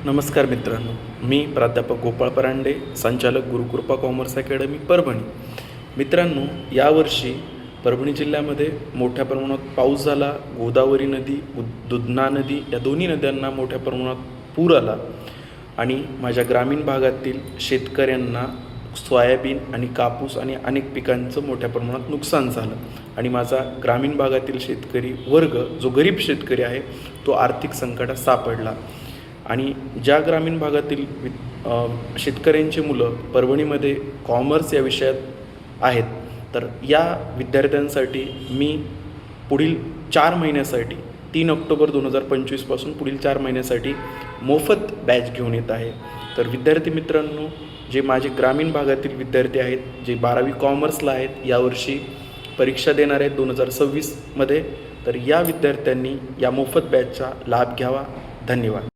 नमस्कार मित्रांनो, मी प्राध्यापक गोपाळ परांडे, संचालक गुरुकृपा कॉमर्स अकॅडमी परभणी. मित्रांनो, यावर्षी परभणी जिल्ह्यामध्ये मोठ्या प्रमाणात पाऊस झाला. गोदावरी नदी, दुधना नदी या दोन्ही नद्यांना मोठ्या प्रमाणात पूर आला आणि माझ्या ग्रामीण भागातील शेतकऱ्यांना सोयाबीन आणि कापूस आणि अनेक पिकांचं मोठ्या प्रमाणात नुकसान झालं आणि माझा ग्रामीण भागातील शेतकरी वर्ग जो गरीब शेतकरी आहे तो आर्थिक संकटात सापडला. आणि ज्या ग्रामीण भागातील शेतकऱ्यांची मुलं परभणीमध्ये कॉमर्स या विषयात आहेत, तर या विद्यार्थ्यांसाठी मी पुढील 4 महिन्यासाठी 3 ऑक्टोबर 2025पासून पुढील 4 महिन्यासाठी मोफत बॅच घेऊन येत आहे. तर विद्यार्थी मित्रांनो, जे माझे ग्रामीण भागातील विद्यार्थी आहेत, जे 12वी कॉमर्सला आहेत, यावर्षी परीक्षा देणार आहेत 2026मध्ये, तर या विद्यार्थ्यांनी या मोफत बॅचचा लाभ घ्यावा. धन्यवाद.